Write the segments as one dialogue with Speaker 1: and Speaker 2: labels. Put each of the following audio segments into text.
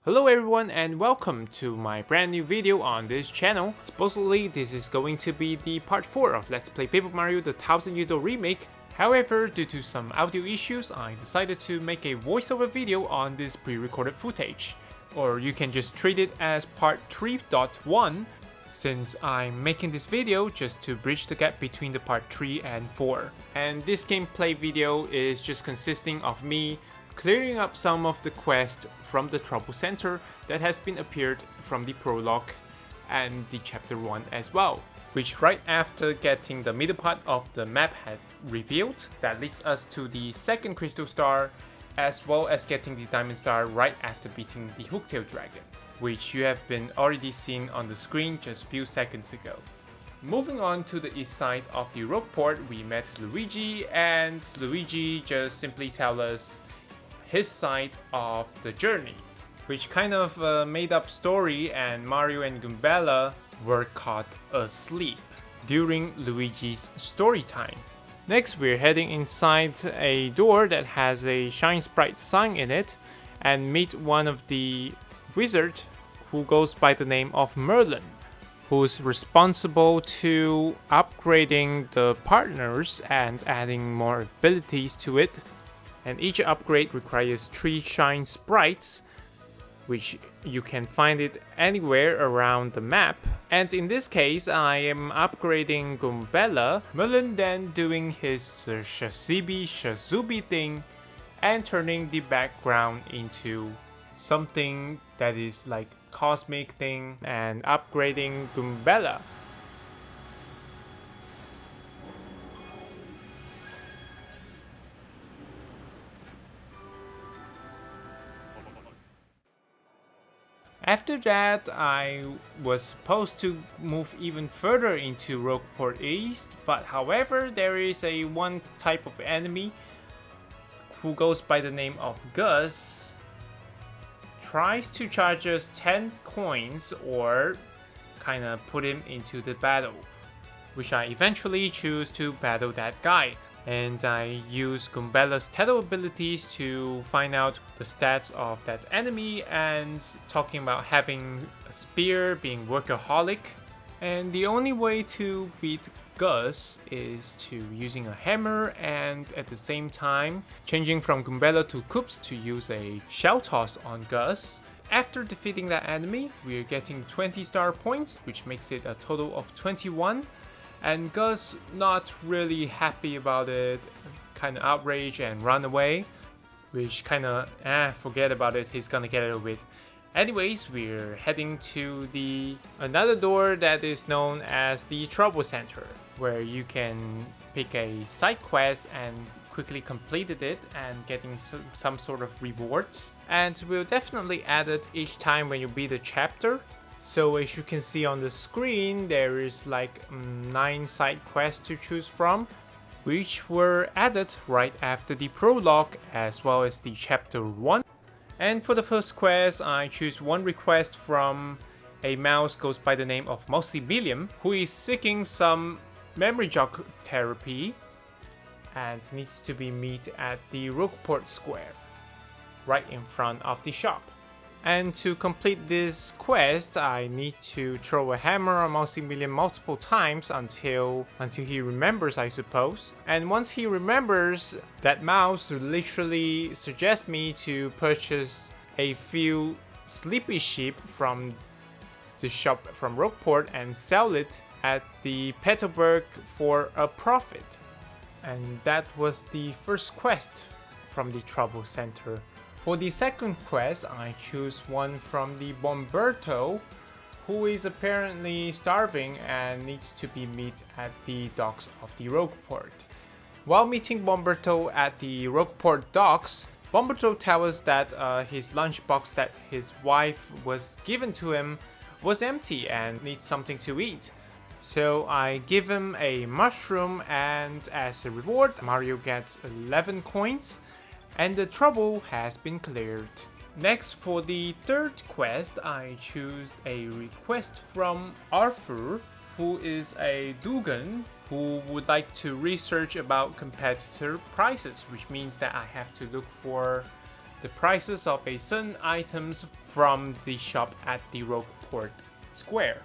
Speaker 1: Hello everyone and welcome to my brand new video on this channel. Supposedly this is going to be the part 4 of Let's Play Paper Mario the Thousand Year Door Remake. However, due to some audio issues, I decided to make a voiceover video on this pre-recorded footage. Or you can just treat it as part 3.1, since I'm making this video just to bridge the gap between the part 3 and 4. And this gameplay video is just consisting of me clearing up some of the quests from the Trouble Center that has been appeared from the prologue and the chapter 1 as well, which right after getting the middle part of the map had revealed, that leads us to the second crystal star, as well as getting the diamond star right after beating the Hooktail dragon, which you have been already seen on the screen just few seconds ago. Moving on to the east side of the rogue port, we met Luigi, and Luigi just simply tells us his side of the journey, which kind of made up story, and Mario and Goombella were caught asleep during Luigi's story time. Next, we're heading inside a door that has a Shine Sprite sign in it and meet one of the wizards who goes by the name of Merlin, who's responsible to upgrading the partners and adding more abilities to it. And each upgrade requires 3 Shine Sprites, which you can find it anywhere around the map. And in this case, I am upgrading Goombella, Merlin then doing his Shazubi thing and turning the background into something that is like cosmic thing and upgrading Goombella. After that, I was supposed to move even further into Rogueport East, but however, there is a one type of enemy who goes by the name of Gus, tries to charge us 10 coins or kinda put him into the battle, which I eventually choose to battle that guy. And I use Goombella's Tether abilities to find out the stats of that enemy, and talking about having a spear, being workaholic. And the only way to beat Gus is to using a hammer, and at the same time changing from Goombella to Koops to use a shell toss on Gus. After defeating that enemy, we are getting 20 star points, which makes it a total of 21. And Gus not really happy about it, kinda outraged and run away, which kinda, forget about it, he's gonna get it over with. Anyways, we're heading to another door that is known as the Trouble Center, where you can pick a side quest and quickly completed it and getting some sort of rewards. And we'll definitely add it each time when you beat a chapter. So as you can see on the screen, there is like 9 side quests to choose from, which were added right after the prologue as well as the chapter 1. And for the first quest, I choose one request from a mouse goes by the name of Mausibilium, who is seeking some memory jog therapy and needs to be met at the Rogueport Square, right in front of the shop. And to complete this quest, I need to throw a hammer on Mausibilium multiple times until he remembers, I suppose. And once he remembers, that mouse literally suggests me to purchase a few sleepy sheep from the shop from Rogueport and sell it at the Petalburg for a profit. And that was the first quest from the Trouble Center. For the second quest, I choose one from the Bomberto, who is apparently starving and needs to be met at the docks of the Rogueport. While meeting Bomberto at the Rogueport docks, Bomberto tells us that his lunchbox that his wife was given to him was empty and needs something to eat. So I give him a mushroom, and as a reward, Mario gets 11 coins. And the trouble has been cleared. Next, for the third quest, I choose a request from Arthur, who is a Dugan who would like to research about competitor prices, which means that I have to look for the prices of a certain items from the shop at the Rogueport Square.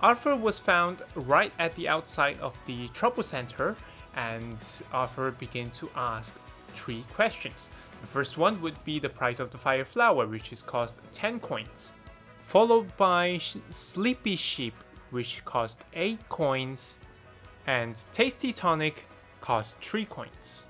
Speaker 1: Arthur was found right at the outside of the Trouble Center, and Arthur began to ask 3 questions. The first one would be the price of the Fire Flower, which is cost 10 coins, followed by Sleepy Sheep, which cost 8 coins, and Tasty Tonic cost 3 coins.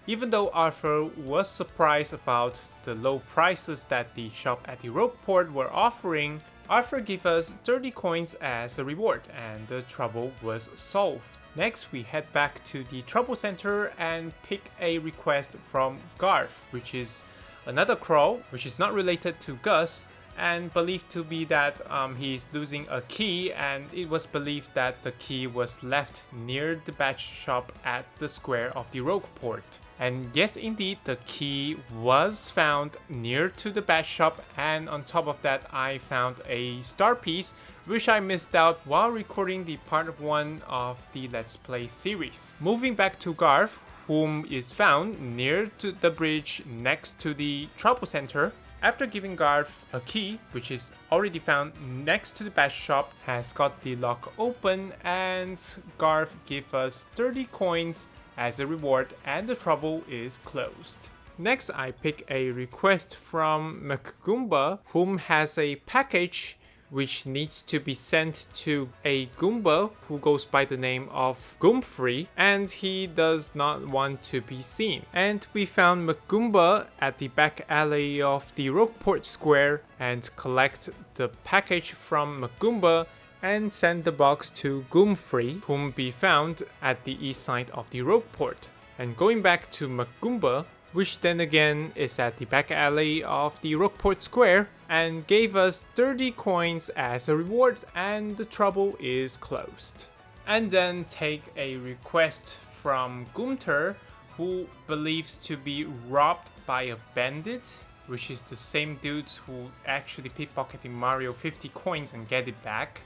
Speaker 1: Even though Arthur was surprised about the low prices that the shop at the Rogueport were offering, Arthur gave us 30 coins as a reward, and the trouble was solved. Next, we head back to the Trouble Center and pick a request from Garth, which is another crow, which is not related to Gus, and believed to be that he's losing a key, and it was believed that the key was left near the badge shop at the square of the Rogueport. And yes, indeed, the key was found near to the badge shop, and on top of that I found a star piece, which I missed out while recording the part 1 of the Let's Play series. Moving back to Garth, whom is found near to the bridge next to the Trouble Center. After giving Garth a key, which is already found next to the badge shop, has got the lock open, and Garth gave us 30 coins as a reward, and the trouble is closed. Next, I pick a request from McGoomba, whom has a package which needs to be sent to a Goomba who goes by the name of Goomfree, and he does not want to be seen. And we found McGoomba at the back alley of the Rogueport Square and collect the package from McGoomba and send the box to Goomfree, whom we found at the east side of the Rogueport. And going back to McGoomba, which then again is at the back alley of the Rogueport Square, and gave us 30 coins as a reward, and the trouble is closed. And then take a request from Gunter, who believes to be robbed by a bandit, which is the same dudes who actually pickpocketing Mario 50 coins and get it back.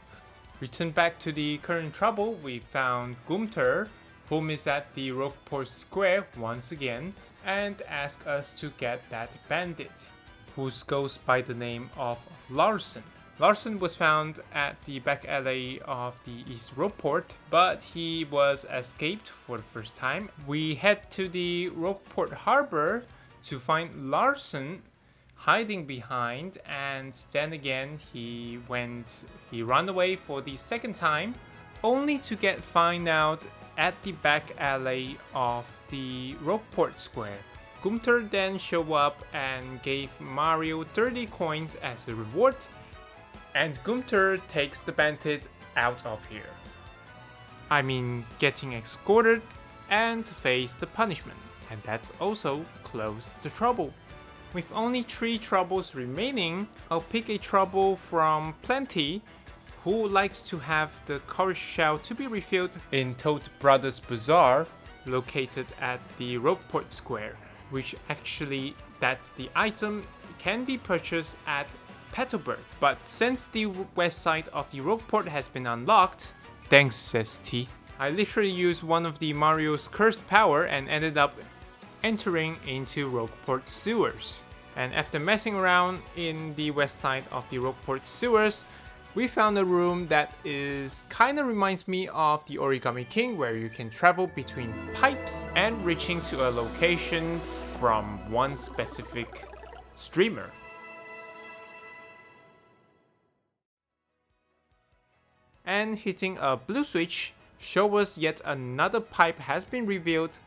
Speaker 1: Return back to the current trouble, we found Gunter, whom is at the Rogueport Square once again, and ask us to get that bandit, who goes by the name of Larson. Larson was found at the back alley of the East Rogueport, but he was escaped for the first time. We head to the Rogueport Harbor to find Larson hiding behind, and then again he ran away for the second time, only to get found out at the back alley of the Rogueport Square. Gunter then showed up and gave Mario 30 coins as a reward, and Gunter takes the bandit out of here. I mean, getting escorted and face the punishment, and that's also closed the trouble. With only 3 troubles remaining, I'll pick a trouble from Plenty, who likes to have the courage shell to be refilled in Toad Brothers Bazaar, located at the Rogueport Square, which actually that's the item can be purchased at Petalburg. But since the west side of the Rogueport has been unlocked, thanks says T, I literally used one of the Mario's cursed power and ended up entering into Rogueport sewers. And after messing around in the west side of the Rogueport sewers, we found a room that kinda reminds me of the Origami King, where you can travel between pipes and reaching to a location from one specific streamer. And hitting a blue switch shows us yet another pipe has been revealed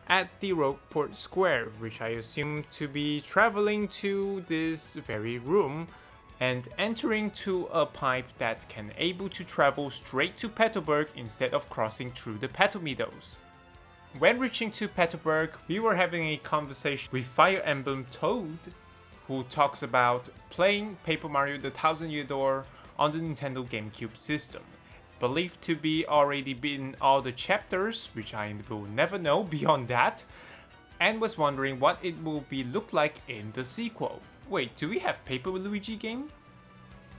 Speaker 1: at the Rogueport Square, which I assume to be traveling to this very room and entering to a pipe that can able to travel straight to Petalburg instead of crossing through the Petal Meadows. When reaching to Petalburg, we were having a conversation with Fire Emblem Toad, who talks about playing Paper Mario The Thousand Year Door on the Nintendo GameCube system. Believed to be already been all the chapters, which I will never know beyond that, and was wondering what it will be look like in the sequel. Wait, do we have Paper Luigi game?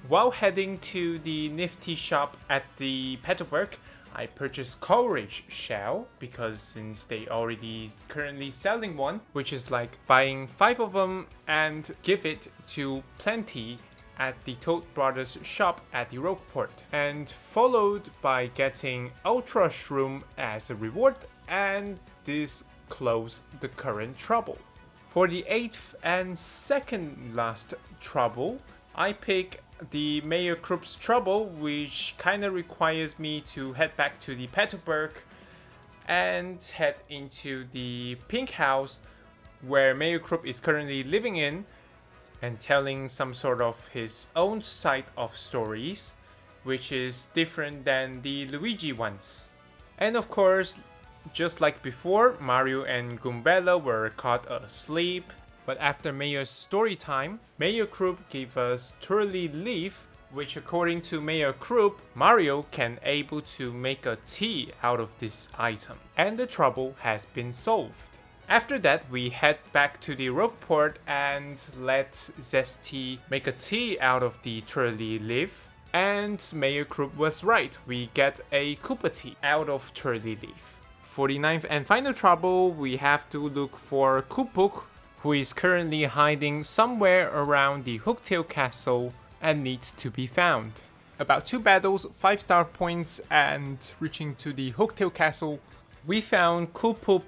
Speaker 1: While heading to the nifty shop at the Petalburg, I purchased Courage Shell because since they already currently selling one, which is like buying 5 of them and give it to Plenty at the Toad Brothers shop at the Rogueport, and followed by getting Ultra Shroom as a reward, and this closed the current trouble. For the 8th and second last trouble, I pick the Mayor Krupp's trouble, which kinda requires me to head back to the Petalburg and head into the pink house where Mayor Krupp is currently living in, and telling some sort of his own side of stories, which is different than the Luigi ones. And of course, just like before, Mario and Goombella were caught asleep, but after Mayor's story time, Mayor Krupp gave us Twirly Leaf, which according to Mayor Krupp, Mario can able to make a tea out of this item, and the trouble has been solved. After that, we head back to the Rogueport and let Zesty make a tea out of the Twirly Leaf. And Mayor Krupp was right, we get a Koopa tea out of Twirly Leaf. For the 9th and final trouble, we have to look for Koopuk, who is currently hiding somewhere around the Hooktail castle and needs to be found. About 2 battles, 5 star points, and reaching to the Hooktail castle, we found Koopuk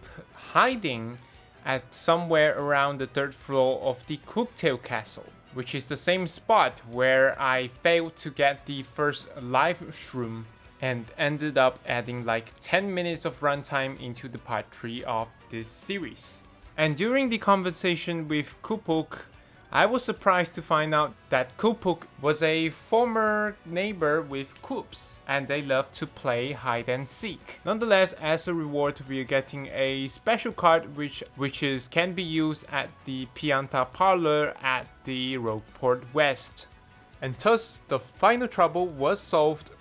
Speaker 1: hiding at somewhere around the 3rd floor of the Hooktail castle, which is the same spot where I failed to get the first live shroom and ended up adding like 10 minutes of runtime into the part 3 of this series. And during the conversation with Koopuk, I was surprised to find out that Koopuk was a former neighbor with Koops, and they love to play hide and seek. Nonetheless, as a reward, we are getting a special card which can be used at the Pianta Parlor at the Rogueport West. And thus, the final trouble was solved,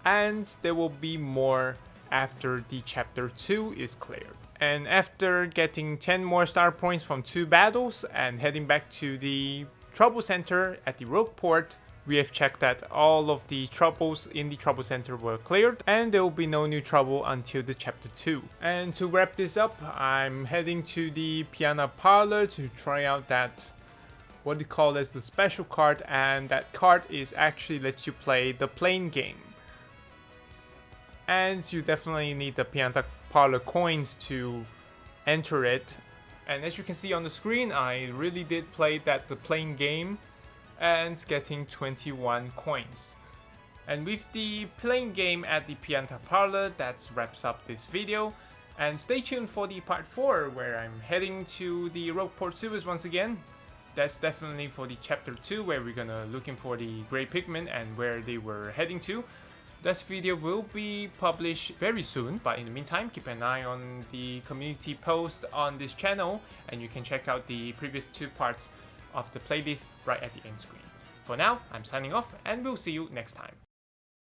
Speaker 1: and there will be more after the chapter 2 is cleared. And after getting 10 more star points from 2 battles and heading back to the Trouble Center at the Rogueport, we have checked that all of the troubles in the Trouble Center were cleared, and there will be no new trouble until the chapter 2. And to wrap this up, I'm heading to the Piano Parlor to try out that what they call as the special card, and that card is actually lets you play the plane game. And you definitely need the Pianta Parlor coins to enter it. And as you can see on the screen, I really did play the plane game and getting 21 coins. And with the plane game at the Pianta Parlor, that wraps up this video. And stay tuned for the part 4 where I'm heading to the Rogueport sewers once again. That's definitely for the chapter 2 where we're gonna looking for the gray pigment and where they were heading to. This video will be published very soon, but in the meantime, keep an eye on the community post on this channel, and you can check out the previous 2 parts of the playlist right at the end screen. For now, I'm signing off, and we'll see you next time.